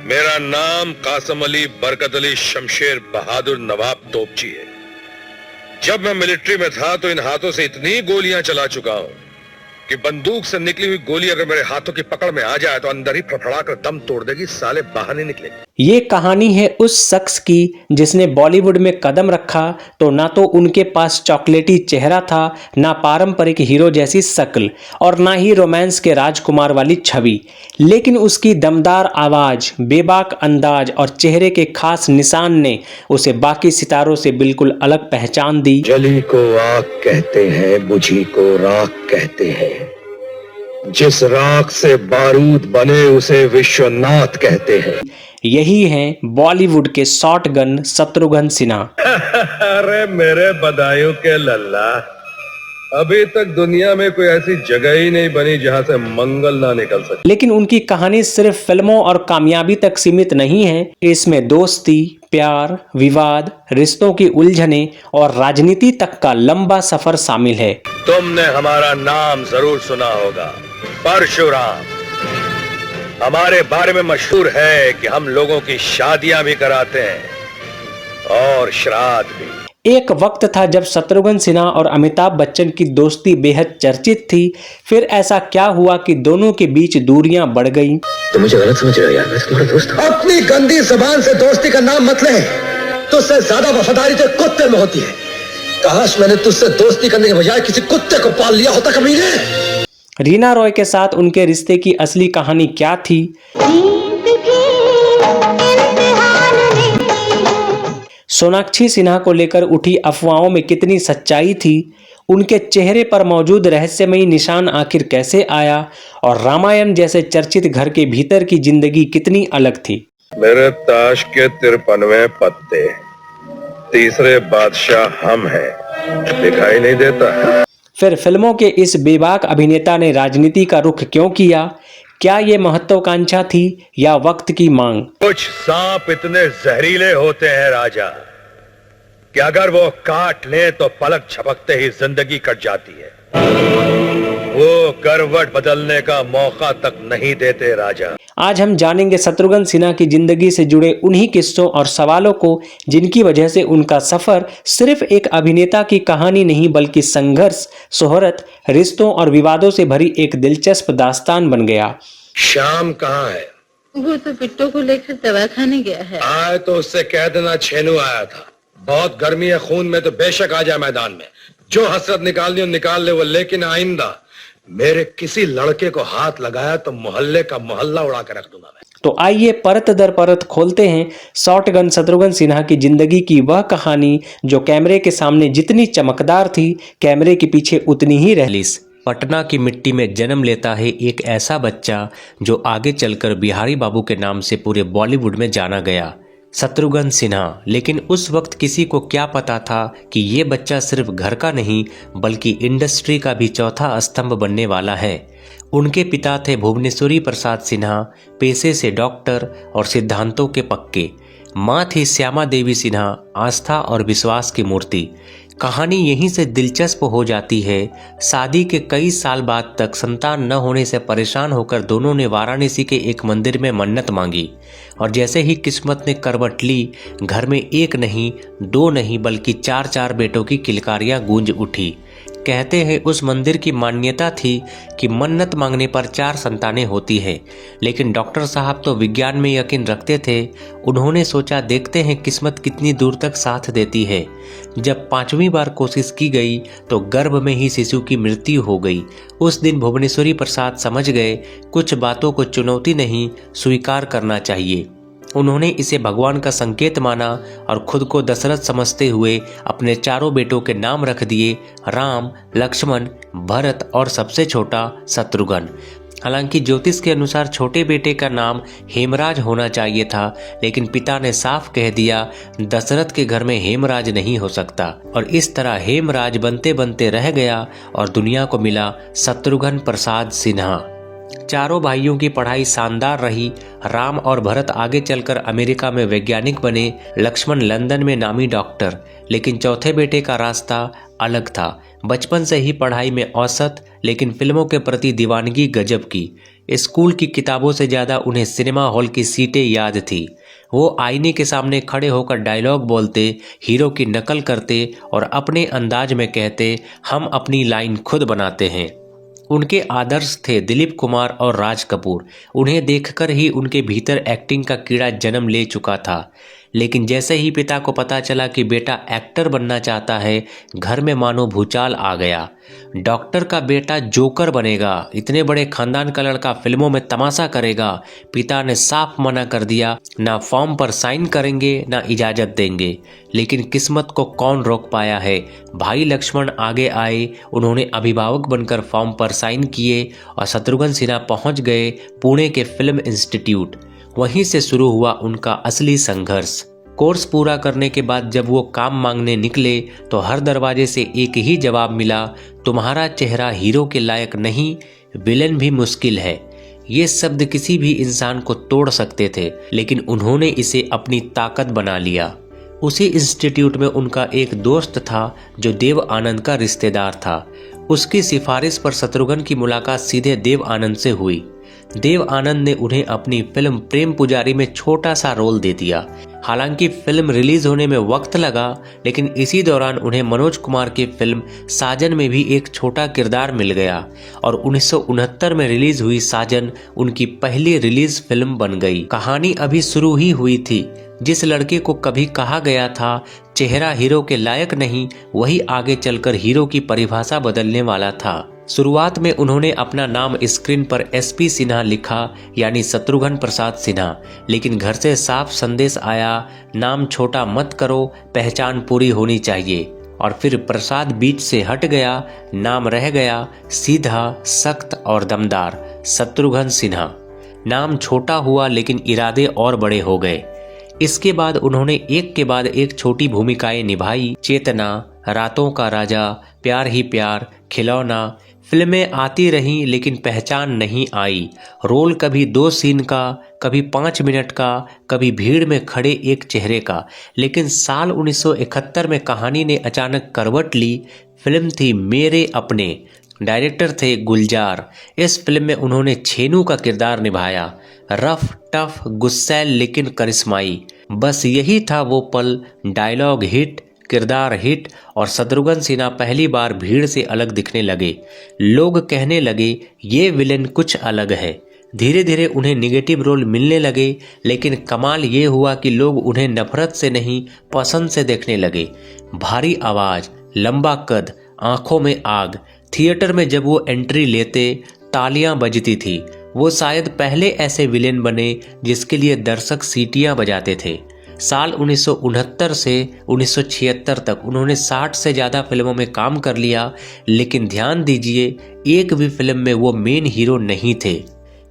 मेरा नाम कासम अली बरकत अली शमशेर बहादुर नवाब तोपची है। जब मैं मिलिट्री में था तो इन हाथों से इतनी गोलियां चला चुका हूं कि बंदूक से निकली हुई गोली अगर मेरे हाथों की पकड़ में आ जाए तो अंदर ही फड़फड़ा कर दम तोड़ देगी, साले बाहर नहीं निकलेगी। ये कहानी है उस शख्स की जिसने बॉलीवुड में कदम रखा तो ना तो उनके पास चॉकलेटी चेहरा था, ना पारंपरिक हीरो जैसी शक्ल और ना ही रोमांस के राजकुमार वाली छवि, लेकिन उसकी दमदार आवाज, बेबाक अंदाज और चेहरे के खास निशान ने उसे बाकी सितारों से बिल्कुल अलग पहचान दी। जली को आग कहते हैं, बुझी को राख कहते हैं, जिस राख से बारूद बने उसे विश्वनाथ कहते हैं। यही हैं बॉलीवुड के शॉटगन शत्रुघ्न सिन्हा। अरे मेरे बदायूं के लल्ला, अभी तक दुनिया में कोई ऐसी जगह ही नहीं बनी जहां से मंगल ना निकल सके। लेकिन उनकी कहानी सिर्फ फिल्मों और कामयाबी तक सीमित नहीं है। इसमें दोस्ती, प्यार, विवाद, रिश्तों की उलझने और राजनीति तक का लंबा सफर शामिल है। तुमने हमारा नाम जरूर सुना होगा, परशुराम। हमारे बारे में मशहूर है कि हम लोगों की शादियां भी कराते हैं और श्राद्ध भी। एक वक्त था जब शत्रुघ्न सिन्हा और अमिताभ बच्चन की दोस्ती बेहद चर्चित थी। फिर ऐसा क्या हुआ कि दोनों के बीच दूरियां बढ़ गईं? तो मुझे गलत समझ रहे हो यार, मैं तुम्हारा दोस्त हूं। अपनी गंदी जबान से दोस्ती का नाम मत ले, तुझसे ज्यादा वफादारी तो कुत्ते में होती है। काश मैंने तुझसे दोस्ती करने के बजाय किसी कुत्ते को पाल लिया होता कमीने। रीना रॉय के साथ उनके रिश्ते की असली कहानी क्या थी? सोनाक्षी सिन्हा को लेकर उठी अफवाहों में कितनी सच्चाई थी? उनके चेहरे पर मौजूद रहस्यमयी निशान आखिर कैसे आया? और रामायण जैसे चर्चित घर के भीतर की जिंदगी कितनी अलग थी? मेरे ताश के 53वें पत्ते, तीसरे बादशाह हम हैं, दिखाई नहीं देता। फिर फिल्मों के इस बेबाक अभिनेता ने राजनीति का रुख क्यों किया? क्या ये महत्वाकांक्षा थी या वक्त की मांग? कुछ सांप इतने जहरीले होते हैं राजा कि अगर वो काट ले तो पलक झपकते ही जिंदगी कट जाती है। वो करवट बदलने का मौका तक नहीं देते राजा। आज हम जानेंगे शत्रुघ्न सिन्हा की जिंदगी से जुड़े उन्हीं किस्सों और सवालों को जिनकी वजह से उनका सफर सिर्फ एक अभिनेता की कहानी नहीं बल्कि संघर्ष, शोहरत, रिश्तों और विवादों से भरी एक दिलचस्प दास्तान बन गया। शाम कहाँ है? वो तो बिट्टू को लेकर दवा खाने गया है। आए तो उससे कह देना छेनू आया था। बहुत गर्मी है खून में तो बेशक आ जाए मैदान में, जो हसरत निकालनी हो निकाल ले वो, लेकिन आइंदा मेरे किसी लड़के को हाथ लगाया तो मोहल्ले का मोहल्ला उड़ा कर रख दूंगा मैं। तो आइए परत दर परत खोलते हैं शॉटगन शत्रुघ्न सिन्हा की जिंदगी की वह कहानी जो कैमरे के सामने जितनी चमकदार थी, कैमरे के पीछे उतनी ही रहलिस। पटना की मिट्टी में जन्म लेता है एक ऐसा बच्चा जो आगे चलकर बिहारी बाबू के नाम से पूरे बॉलीवुड में जाना गया, शत्रुघ्न सिन्हा। लेकिन उस वक्त किसी को क्या पता था कि ये बच्चा सिर्फ घर का नहीं बल्कि इंडस्ट्री का भी चौथा स्तंभ बनने वाला है। उनके पिता थे भुवनेश्वरी प्रसाद सिन्हा, पेशे से डॉक्टर और सिद्धांतों के पक्के। माँ थी श्यामा देवी सिन्हा, आस्था और विश्वास की मूर्ति। कहानी यहीं से दिलचस्प हो जाती है। शादी के कई साल बाद तक संतान न होने से परेशान होकर दोनों ने वाराणसी के एक मंदिर में मन्नत मांगी और जैसे ही किस्मत ने करवट ली, घर में एक नहीं, दो नहीं बल्कि 4-4 बेटों की किलकारियां गूंज उठी। कहते हैं उस मंदिर की मान्यता थी कि मन्नत मांगने पर 4 संतानें होती है। लेकिन डॉक्टर साहब तो विज्ञान में यकीन रखते थे। उन्होंने सोचा देखते हैं किस्मत कितनी दूर तक साथ देती है। जब 5वीं बार कोशिश की गई तो गर्भ में ही शिशु की मृत्यु हो गई। उस दिन भुवनेश्वरी प्रसाद समझ गए कुछ बातों को चुनौती नहीं स्वीकार करना चाहिए। उन्होंने इसे भगवान का संकेत माना और खुद को दशरथ समझते हुए अपने 4 बेटों के नाम रख दिए, राम, लक्ष्मण, भरत और सबसे छोटा शत्रुघ्न। हालांकि ज्योतिष के अनुसार छोटे बेटे का नाम हेमराज होना चाहिए था, लेकिन पिता ने साफ कह दिया दशरथ के घर में हेमराज नहीं हो सकता और इस तरह हेमराज बनते बनते रह गया और दुनिया को मिला शत्रुघ्न प्रसाद सिन्हा। चारों भाइयों की पढ़ाई शानदार रही। राम और भरत आगे चलकर अमेरिका में वैज्ञानिक बने, लक्ष्मण लंदन में नामी डॉक्टर। लेकिन चौथे बेटे का रास्ता अलग था। बचपन से ही पढ़ाई में औसत, लेकिन फिल्मों के प्रति दीवानगी गजब की। स्कूल की किताबों से ज़्यादा उन्हें सिनेमा हॉल की सीटें याद थी। वो आईने के सामने खड़े होकर डायलॉग बोलते, हीरो की नकल करते और अपने अंदाज में कहते, हम अपनी लाइन खुद बनाते हैं। उनके आदर्श थे दिलीप कुमार और राज कपूर। उन्हें देखकर ही उनके भीतर एक्टिंग का कीड़ा जन्म ले चुका था। लेकिन जैसे ही पिता को पता चला कि बेटा एक्टर बनना चाहता है, घर में मानो भूचाल आ गया। डॉक्टर का बेटा जोकर बनेगा, इतने बड़े खानदान का लड़का फिल्मों में तमाशा करेगा। पिता ने साफ मना कर दिया, ना फॉर्म पर साइन करेंगे ना इजाज़त देंगे। लेकिन किस्मत को कौन रोक पाया है। भाई लक्ष्मण आगे आए, उन्होंने अभिभावक बनकर फॉर्म पर साइन किए और शत्रुघ्न सिन्हा पहुंच गए पुणे के फिल्म इंस्टीट्यूट। वहीं से शुरू हुआ उनका असली संघर्ष। कोर्स पूरा करने के बाद जब वो काम मांगने निकले तो हर दरवाजे से एक ही जवाब मिला, तुम्हारा चेहरा हीरो के लायक नहीं, विलेन भी मुश्किल है। ये शब्द किसी भी इंसान को तोड़ सकते थे, लेकिन उन्होंने इसे अपनी ताकत बना लिया। उसी इंस्टीट्यूट में उनका एक दोस्त था जो देव आनंद का रिश्तेदार था। उसकी सिफारिश पर शत्रुघ्न की मुलाकात सीधे देव आनंद से हुई। देव आनंद ने उन्हें अपनी फिल्म प्रेम पुजारी में छोटा सा रोल दे दिया। हालांकि फिल्म रिलीज होने में वक्त लगा, लेकिन इसी दौरान उन्हें मनोज कुमार की फिल्म साजन में भी एक छोटा किरदार मिल गया और 1969 में रिलीज हुई साजन उनकी पहली रिलीज फिल्म बन गई। कहानी अभी शुरू ही हुई थी। जिस लड़के को कभी कहा गया था चेहरा हीरो के लायक नहीं, वही आगे चलकर हीरो की परिभाषा बदलने वाला था। शुरुआत में उन्होंने अपना नाम स्क्रीन पर एसपी सिन्हा लिखा, यानी शत्रुघ्न प्रसाद सिन्हा, लेकिन घर से साफ संदेश आया, नाम छोटा मत करो, पहचान पूरी होनी चाहिए। और फिर प्रसाद बीच से हट गया, नाम रह गया सीधा, सख्त और दमदार, शत्रुघ्न सिन्हा। नाम छोटा हुआ लेकिन इरादे और बड़े हो गए। इसके बाद उन्होंने एक के बाद एक छोटी भूमिकाएं निभाई। चेतना, रातों का राजा, प्यार ही प्यार, खिलौना। फिल्में आती रहीं लेकिन पहचान नहीं आई। रोल कभी 2 सीन का, कभी 5 मिनट का, कभी भीड़ में खड़े एक चेहरे का। लेकिन साल 1971 में कहानी ने अचानक करवट ली। फिल्म थी मेरे अपने। डायरेक्टर थे गुलजार। इस फिल्म में उन्होंने छेनू का किरदार निभाया। रफ टफ, गुस्सैल लेकिन करिश्माई। बस यही था वो पल। डायलॉग हिट, किरदार हिट और शत्रुघ्न सिन्हा पहली बार भीड़ से अलग दिखने लगे। लोग कहने लगे ये विलेन कुछ अलग है। धीरे धीरे उन्हें निगेटिव रोल मिलने लगे, लेकिन कमाल ये हुआ कि लोग उन्हें नफरत से नहीं पसंद से देखने लगे। भारी आवाज, लंबा कद, आंखों में आग। थिएटर में जब वो एंट्री लेते तालियां बजती थी। वो शायद पहले ऐसे विलेन बने जिसके लिए दर्शक सीटियां बजाते थे। साल 1969 से 1976 तक उन्होंने 60 से ज़्यादा फिल्मों में काम कर लिया, लेकिन ध्यान दीजिए एक भी फिल्म में वो मेन हीरो नहीं थे।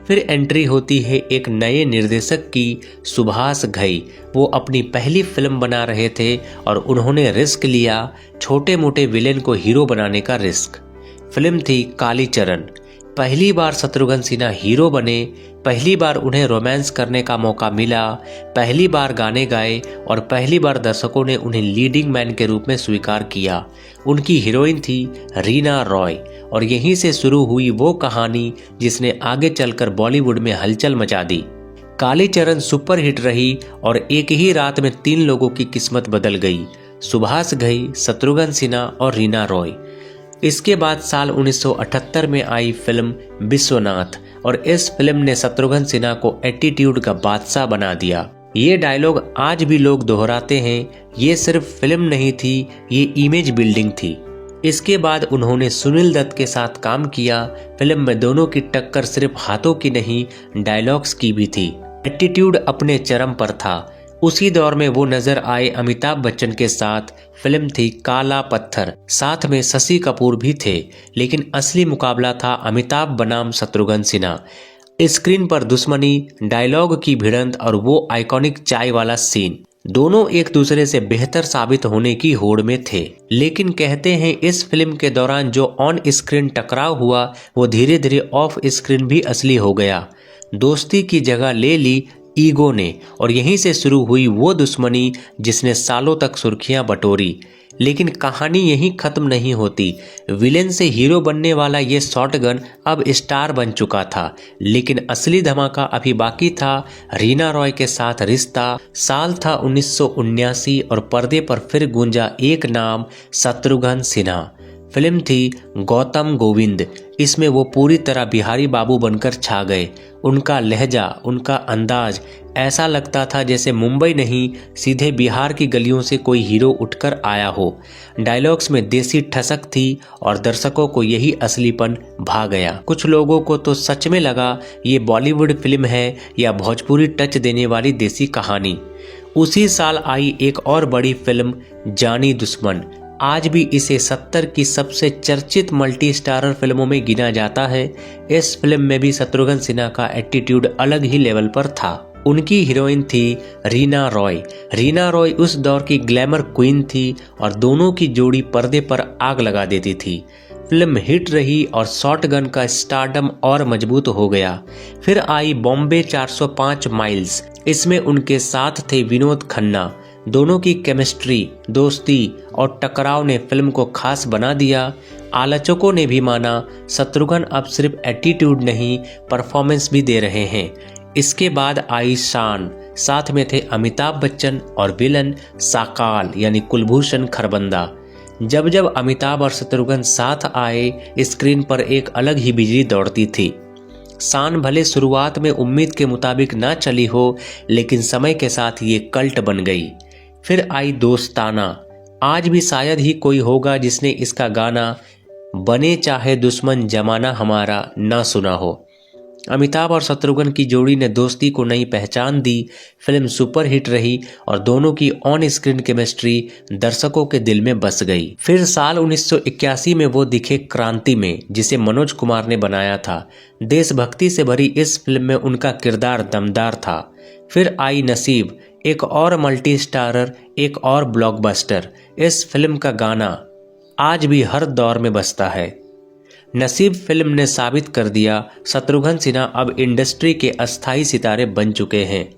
फिर एंट्री होती है एक नए निर्देशक की, सुभाष घई। वो अपनी पहली फिल्म बना रहे थे और उन्होंने रिस्क लिया, छोटे मोटे विलेन को हीरो बनाने का रिस्क। फिल्म थी कालीचरण। पहली बार शत्रुघ्न सिन्हा हीरो बने, पहली बार उन्हें रोमांस करने का मौका मिला, पहली बार गाने गाए और पहली बार दर्शकों ने उन्हें लीडिंग मैन के रूप में स्वीकार किया। उनकी हीरोइन थी रीना रॉय और यहीं से शुरू हुई वो कहानी जिसने आगे चलकर बॉलीवुड में हलचल मचा दी। कालीचरण सुपरहिट रही और एक ही रात में 3 लोगों की किस्मत बदल गई, सुभाष घई, शत्रुघ्न सिन्हा और रीना रॉय। इसके बाद साल 1978 में आई फिल्म विश्वनाथ और इस फिल्म ने शत्रुघ्न सिन्हा को एटीट्यूड का बादशाह बना दिया। ये डायलॉग आज भी लोग दोहराते हैं, ये सिर्फ फिल्म नहीं थी, ये इमेज बिल्डिंग थी। इसके बाद उन्होंने सुनील दत्त के साथ काम किया। फिल्म में दोनों की टक्कर सिर्फ हाथों की नहीं, डायलॉग्स की भी थी। एटीट्यूड अपने चरम पर था। उसी दौर में वो नजर आए अमिताभ बच्चन के साथ। फिल्म थी काला पत्थर, साथ में शशि कपूर भी थे, लेकिन असली मुकाबला था अमिताभ बनाम शत्रुघ्न सिन्हा। स्क्रीन पर दुश्मनी, डायलॉग की भिड़ंत और वो आइकॉनिक चाय वाला सीन, दोनों एक दूसरे से बेहतर साबित होने की होड़ में थे। लेकिन कहते हैं इस फिल्म के दौरान जो ऑन स्क्रीन टकराव हुआ वो धीरे धीरे ऑफ स्क्रीन भी असली हो गया। दोस्ती की जगह ले ली ईगो ने और यहीं से शुरू हुई वो दुश्मनी जिसने सालों तक सुर्खियां बटोरी। लेकिन कहानी यहीं खत्म नहीं होती। विलेन से हीरो बनने वाला ये शॉटगन अब स्टार बन चुका था, लेकिन असली धमाका अभी बाकी था। रीना रॉय के साथ रिश्ता। साल था 1979 और पर्दे पर फिर गूंजा एक नाम, शत्रुघ्न सिन्हा। फिल्म थी गौतम गोविंद। इसमें वो पूरी तरह बिहारी बाबू बनकर छा गए। उनका लहजा, उनका अंदाज ऐसा लगता था जैसे मुंबई नहीं, सीधे बिहार की गलियों से कोई हीरो उठकर आया हो। डायलॉग्स में देसी ठसक थी और दर्शकों को यही असलीपन भा गया। कुछ लोगों को तो सच में लगा ये बॉलीवुड फिल्म है या भोजपुरी टच देने वाली देसी कहानी। उसी साल आई एक और बड़ी फिल्म, जानी दुश्मन। आज भी इसे 70 की सबसे चर्चित मल्टी स्टारर फिल्मों में गिना जाता है। इस फिल्म में भी शत्रुघ्न सिन्हा का एटीट्यूड अलग ही लेवल पर था। उनकी हीरोइन थी रीना रॉय। रीना रॉय उस दौर की ग्लैमर क्वीन थी और दोनों की जोड़ी पर्दे पर आग लगा देती थी। फिल्म हिट रही और शॉटगन का स्टारडम और मजबूत हो गया। फिर आई बॉम्बे 405 माइल्स। इसमें उनके साथ थे विनोद खन्ना। दोनों की केमिस्ट्री, दोस्ती और टकराव ने फिल्म को खास बना दिया। आलोचकों ने भी माना शत्रुघ्न अब सिर्फ एटीट्यूड नहीं, परफॉर्मेंस भी दे रहे हैं। इसके बाद आई शान। साथ में थे अमिताभ बच्चन और विलन साकाल यानी कुलभूषण खरबंदा। जब जब अमिताभ और शत्रुघ्न साथ आए, स्क्रीन पर एक अलग ही बिजली दौड़ती थी। शान भले शुरुआत में उम्मीद के मुताबिक ना चली हो, लेकिन समय के साथ ये कल्ट बन गई। फिर आई दोस्ताना। आज भी शायद ही कोई होगा जिसने इसका गाना बने चाहे दुश्मन जमाना हमारा ना सुना हो। अमिताभ और शत्रुघ्न की जोड़ी ने दोस्ती को नई पहचान दी। फिल्म सुपरहिट रही और दोनों की ऑन स्क्रीन केमिस्ट्री दर्शकों के दिल में बस गई। फिर साल 1981 में वो दिखे क्रांति में, जिसे मनोज कुमार ने बनाया था। देशभक्ति से भरी इस फिल्म में उनका किरदार दमदार था। फिर आई नसीब, एक और मल्टी स्टारर, एक और ब्लॉकबस्टर। इस फिल्म का गाना आज भी हर दौर में बजता है। नसीब फिल्म ने साबित कर दिया शत्रुघ्न सिन्हा अब इंडस्ट्री के अस्थायी सितारे बन चुके हैं।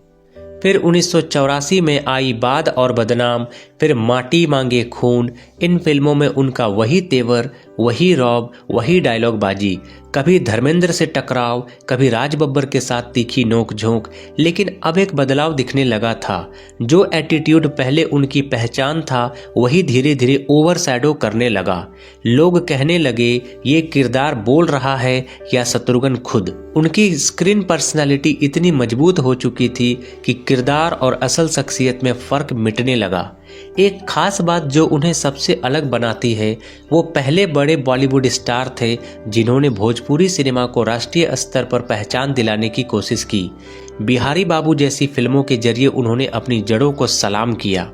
फिर 1984 में आई बाद और बदनाम, फिर माटी मांगे खून। इन फिल्मों में उनका वही तेवर, वही रौब, वही डायलॉग बाजी। कभी धर्मेंद्र से टकराव, कभी राज बब्बर के साथ तीखी नोक झोंक। लेकिन अब एक बदलाव दिखने लगा था। जो एटीट्यूड पहले उनकी पहचान था, वही धीरे धीरे ओवरशैडो करने लगा। लोग कहने लगे ये किरदार बोल रहा है या शत्रुघ्न खुद। उनकी स्क्रीन पर्सनालिटी इतनी मजबूत हो चुकी थी कि किरदार और असल शख्सियत में फर्क मिटने लगा। एक खास बात जो उन्हें सबसे अलग बनाती है, वो पहले बड़े बॉलीवुड स्टार थे जिन्होंने भोजपुरी सिनेमा को राष्ट्रीय स्तर पर पहचान दिलाने की कोशिश की। बिहारी बाबू जैसी फिल्मों के जरिए उन्होंने अपनी जड़ों को सलाम किया।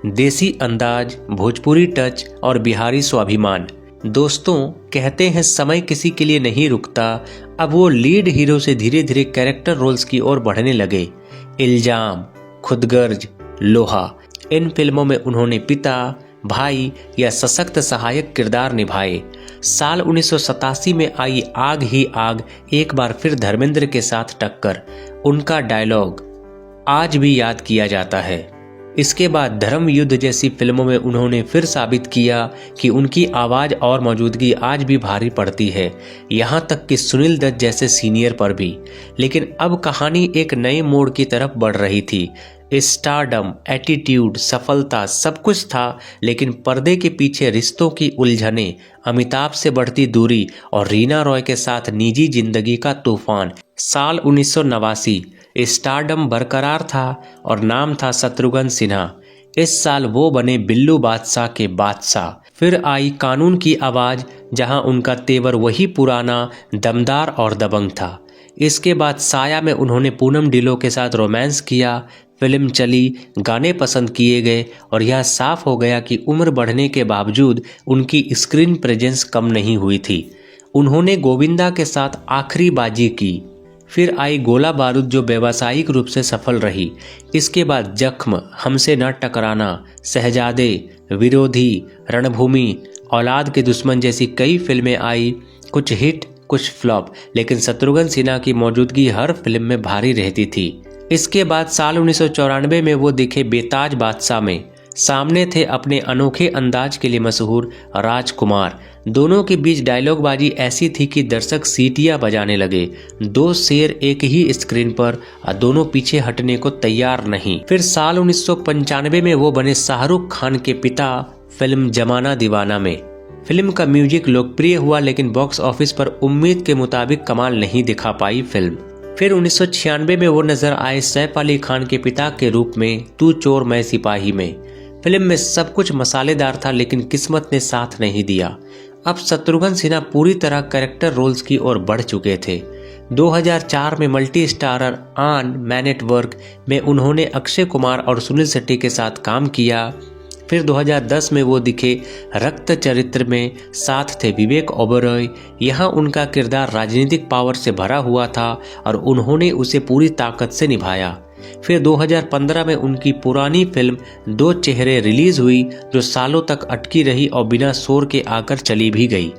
देसी अंदाज, भोजपुरी टच और बिहारी स्वाभिमान। दोस्तों, कहते हैं समय किसी के लिए नहीं रुकता। अब वो लीड हीरो से धीरे धीरे कैरेक्टर रोल्स की ओर बढ़ने लगे। इल्जाम, खुदगर्ज, लोहा, इन फिल्मों में उन्होंने पिता, भाई या सशक्त सहायक किरदार निभाए। साल 1987 में आई आग ही आग, एक बार फिर धर्मेंद्र के साथ टक्कर। उनका डायलॉग आज भी याद किया जाता है। इसके बाद धर्म युद्ध जैसी फिल्मों में उन्होंने फिर साबित किया कि उनकी आवाज और मौजूदगी आज भी भारी पड़ती है, यहाँ तक कि सुनील दत्त जैसे सीनियर पर भी। लेकिन अब कहानी एक नए मोड़ की तरफ बढ़ रही थी। स्टारडम, एटीट्यूड, सफलता सब कुछ था, लेकिन पर्दे के पीछे रिश्तों की उलझनें, अमिताभ से बढ़ती दूरी और रीना रॉय के साथ निजी जिंदगी का तूफान। साल 1989। स्टारडम बरकरार था और नाम था शत्रुघ्न सिन्हा। इस साल वो बने बिल्लू बादशाह के बादशाह। फिर आई कानून की आवाज, जहां उनका तेवर वही पुराना, दमदार और दबंग था। इसके बाद साया में उन्होंने पूनम ढिल्लों के साथ रोमांस किया। फिल्म चली, गाने पसंद किए गए और यह साफ हो गया कि उम्र बढ़ने के बावजूद उनकी स्क्रीन प्रेजेंस कम नहीं हुई थी। उन्होंने गोविंदा के साथ आखिरी बाजी की। फिर आई गोला बारूद, जो व्यावसायिक रूप से सफल रही। इसके बाद जख्म, हमसे न टकराना, शहजादे, विरोधी, रणभूमि, औलाद के दुश्मन जैसी कई फिल्में आई। कुछ हिट, कुछ फ्लॉप, लेकिन शत्रुघ्न सिन्हा की मौजूदगी हर फिल्म में भारी रहती थी। इसके बाद साल 1994 में वो दिखे बेताज बादशाह में। सामने थे अपने अनोखे अंदाज के लिए मशहूर राजकुमार। दोनों के बीच डायलॉगबाजी ऐसी थी कि दर्शक सीटियां बजाने लगे। दो शेर एक ही स्क्रीन पर और दोनों पीछे हटने को तैयार नहीं। फिर साल 1995 में वो बने शाहरुख खान के पिता फिल्म जमाना दीवाना में। फिल्म का म्यूजिक लोकप्रिय हुआ लेकिन बॉक्स ऑफिस पर उम्मीद के मुताबिक कमाल नहीं दिखा पाई फिल्म। फिर 1996 में वो नजर आए सैफ अली खान के पिता के रूप में तू चोर मैं सिपाही में। फिल्म में सब कुछ मसालेदार था लेकिन किस्मत ने साथ नहीं दिया। अब शत्रुघ्न सिन्हा पूरी तरह कैरेक्टर रोल्स की ओर बढ़ चुके थे। 2004 में multi starrer on man at work में उन्होंने अक्षय कुमार और सुनील शेट्टी के साथ काम किया। फिर 2010 में वो दिखे रक्त चरित्र में, साथ थे विवेक ओबरॉय। यहाँ उनका किरदार राजनीतिक पावर से भरा हुआ था और उन्होंने उसे पूरी ताकत से निभाया। फिर 2015 में उनकी पुरानी फिल्म दो चेहरे रिलीज हुई जो सालों तक अटकी रही और बिना शोर के आकर चली भी गई।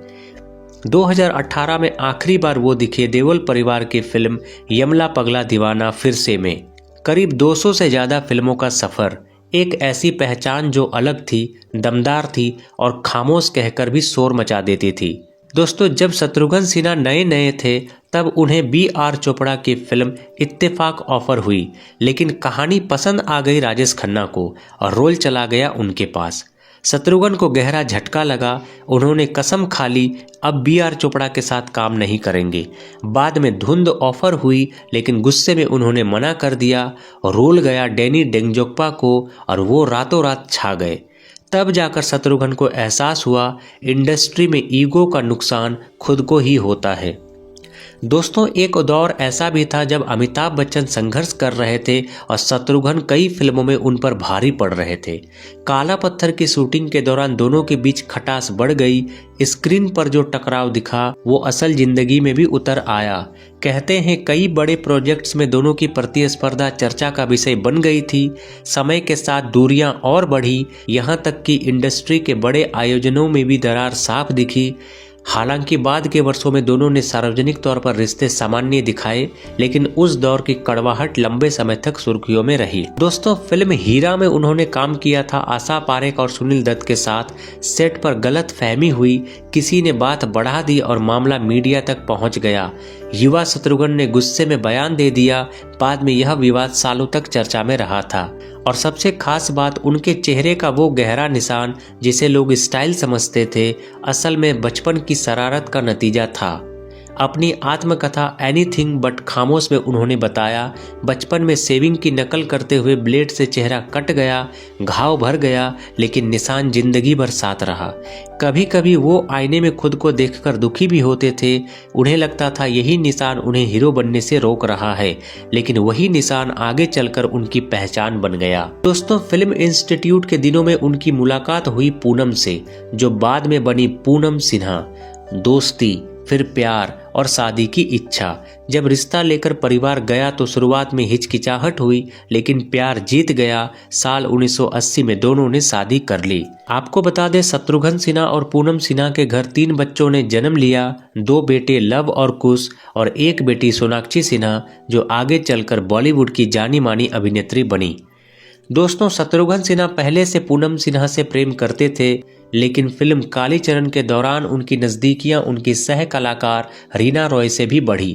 2018 में आखिरी बार वो दिखे देओल परिवार की फिल्म यमला पगला दीवाना फिर से में। करीब 200 से ज्यादा फिल्मों का सफर, एक ऐसी पहचान जो अलग थी, दमदार थी और खामोश कहकर भी शोर मचा देती थी। दोस्तों, जब शत्रुघ्न सिन्हा नए नए थे तब उन्हें B.R. चोपड़ा की फिल्म इत्तेफाक ऑफर हुई, लेकिन कहानी पसंद आ गई राजेश खन्ना को और रोल चला गया उनके पास। शत्रुघ्न को गहरा झटका लगा। उन्होंने कसम खा ली अब B.R. चोपड़ा के साथ काम नहीं करेंगे। बाद में धुंध ऑफर हुई लेकिन गुस्से में उन्होंने मना कर दिया। रोल गया डैनी डेंगजोक्पा को और वो रातों रात छा गए। तब जाकर शत्रुघ्न को एहसास हुआ इंडस्ट्री में ईगो का नुकसान खुद को ही होता है। दोस्तों, एक दौर ऐसा भी था जब अमिताभ बच्चन संघर्ष कर रहे थे और शत्रुघ्न कई फिल्मों में उन पर भारी पड़ रहे थे। काला पत्थर की शूटिंग के दौरान दोनों के बीच खटास बढ़ गई। स्क्रीन पर जो टकराव दिखा वो असल जिंदगी में भी उतर आया। कहते हैं कई बड़े प्रोजेक्ट्स में दोनों की प्रतिस्पर्धा चर्चा का विषय बन गई थी। समय के साथ दूरियां और बढ़ी, यहाँ तक कि इंडस्ट्री के बड़े आयोजनों में भी दरार साफ दिखी। हालांकि बाद के वर्षों में दोनों ने सार्वजनिक तौर पर रिश्ते सामान्य दिखाए, लेकिन उस दौर की कड़वाहट लंबे समय तक सुर्खियों में रही। दोस्तों, फिल्म हीरा में उन्होंने काम किया था आशा पारेख और सुनील दत्त के साथ। सेट पर गलत फहमी हुई, किसी ने बात बढ़ा दी और मामला मीडिया तक पहुंच गया। युवा शत्रुघ्न ने गुस्से में बयान दे दिया। बाद में यह विवाद सालों तक चर्चा में रहा था और सबसे खास बात उनके चेहरे का वो गहरा निशान जिसे लोग स्टाइल समझते थे, असल में बचपन की शरारत का नतीजा था। अपनी आत्मकथा एनीथिंग बट खामोश में उन्होंने बताया, बचपन में शेविंग की नकल करते हुए ब्लेड से चेहरा कट गया, घाव भर गया, लेकिन निशान जिंदगी भर साथ रहा। कभी कभी वो आईने में खुद को देखकर दुखी भी होते थे। उन्हें लगता था यही निशान उन्हें हीरो बनने से रोक रहा है, लेकिन वही निशान आगे चलकर उनकी पहचान बन गया। दोस्तों, फिल्म इंस्टीट्यूट के दिनों में उनकी मुलाकात हुई पूनम से, जो बाद में बनी पूनम सिन्हा। दोस्ती, फिर प्यार और शादी की इच्छा। जब रिश्ता लेकर परिवार गया तो शुरुआत में हिचकिचाहट हुई, लेकिन प्यार जीत गया। साल 1980 में दोनों ने शादी कर ली। आपको बता दें, शत्रुघ्न सिन्हा और पूनम सिन्हा के घर 3 बच्चों ने जन्म लिया। 2 बेटे लव और कुश और 1 बेटी सोनाक्षी सिन्हा, जो आगे चलकर बॉलीवुड की जानी मानी अभिनेत्री बनी। दोस्तों, शत्रुघ्न सिन्हा पहले से पूनम सिन्हा से प्रेम करते थे, लेकिन फिल्म कालीचरण के दौरान उनकी नज़दीकियां उनकी सह कलाकार रीना रॉय से भी बढ़ी।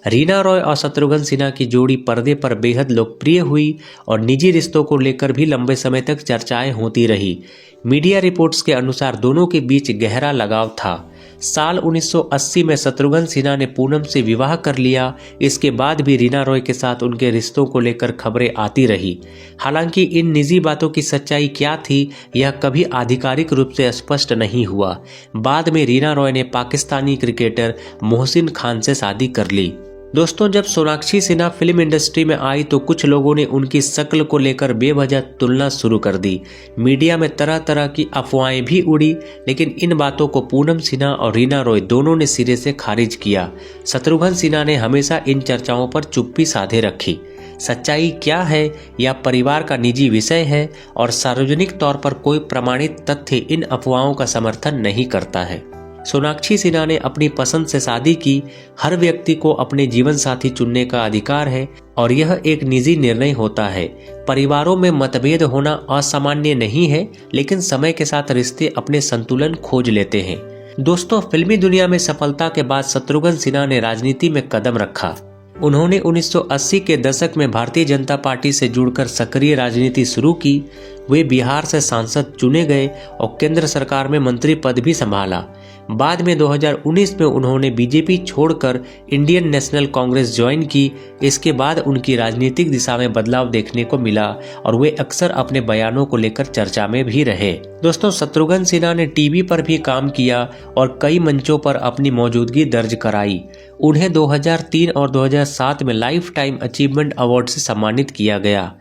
रीना रॉय और शत्रुघ्न सिन्हा की जोड़ी पर्दे पर बेहद लोकप्रिय हुई और निजी रिश्तों को लेकर भी लंबे समय तक चर्चाएं होती रही। मीडिया रिपोर्ट्स के अनुसार दोनों के बीच गहरा लगाव था। साल 1980 में शत्रुघ्न सिन्हा ने पूनम से विवाह कर लिया। इसके बाद भी रीना रॉय के साथ उनके रिश्तों को लेकर खबरें आती रही। हालांकि इन निजी बातों की सच्चाई क्या थी, यह कभी आधिकारिक रूप से स्पष्ट नहीं हुआ। बाद में रीना रॉय ने पाकिस्तानी क्रिकेटर मोहसिन खान से शादी कर ली। दोस्तों, जब सोनाक्षी सिन्हा फिल्म इंडस्ट्री में आई तो कुछ लोगों ने उनकी शक्ल को लेकर बेवजह तुलना शुरू कर दी। मीडिया में तरह तरह की अफवाहें भी उड़ी, लेकिन इन बातों को पूनम सिन्हा और रीना रॉय दोनों ने सिरे से खारिज किया। शत्रुघ्न सिन्हा ने हमेशा इन चर्चाओं पर चुप्पी साधे रखी। सच्चाई क्या है या परिवार का निजी विषय है और सार्वजनिक तौर पर कोई प्रमाणित तथ्य इन अफवाहों का समर्थन नहीं करता है। सोनाक्षी सिन्हा ने अपनी पसंद से शादी की। हर व्यक्ति को अपने जीवन साथी चुनने का अधिकार है और यह एक निजी निर्णय होता है। परिवारों में मतभेद होना असामान्य नहीं है, लेकिन समय के साथ रिश्ते अपने संतुलन खोज लेते हैं। दोस्तों, फिल्मी दुनिया में सफलता के बाद शत्रुघ्न सिन्हा ने राजनीति में कदम रखा। उन्होंने 1980 के दशक में भारतीय जनता पार्टी से जुड़कर सक्रिय राजनीति शुरू की। वे बिहार से सांसद चुने गए और केंद्र सरकार में मंत्री पद भी संभाला। बाद में 2019 में उन्होंने बीजेपी छोड़कर इंडियन नेशनल कांग्रेस ज्वाइन की। इसके बाद उनकी राजनीतिक दिशा में बदलाव देखने को मिला और वे अक्सर अपने बयानों को लेकर चर्चा में भी रहे। दोस्तों, शत्रुघ्न सिन्हा ने टीवी पर भी काम किया और कई मंचों पर अपनी मौजूदगी दर्ज कराई। उन्हें 2003 और 2007 में लाइफ टाइम अचीवमेंट अवार्ड से सम्मानित किया गया।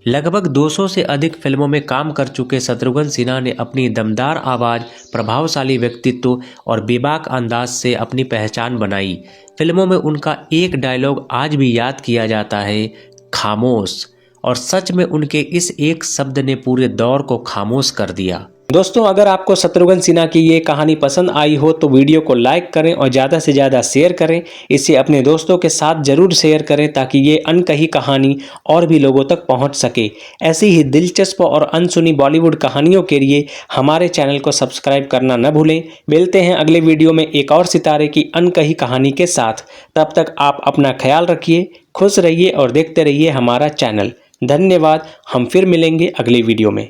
लगभग 200 से अधिक फिल्मों में काम कर चुके शत्रुघ्न सिन्हा ने अपनी दमदार आवाज़, प्रभावशाली व्यक्तित्व और बेबाक अंदाज से अपनी पहचान बनाई। फिल्मों में उनका एक डायलॉग आज भी याद किया जाता है, खामोश, और सच में उनके इस एक शब्द ने पूरे दौर को खामोश कर दिया। दोस्तों, अगर आपको शत्रुघ्न सिन्हा की ये कहानी पसंद आई हो तो वीडियो को लाइक करें और ज़्यादा से ज़्यादा शेयर करें। इसे अपने दोस्तों के साथ ज़रूर शेयर करें ताकि ये अनकही कहानी और भी लोगों तक पहुंच सके। ऐसी ही दिलचस्प और अनसुनी बॉलीवुड कहानियों के लिए हमारे चैनल को सब्सक्राइब करना न भूलें। मिलते हैं अगले वीडियो में एक और सितारे की अनकही कहानी के साथ। तब तक आप अपना ख्याल रखिए, खुश रहिए और देखते रहिए हमारा चैनल। धन्यवाद। हम फिर मिलेंगे अगले वीडियो में।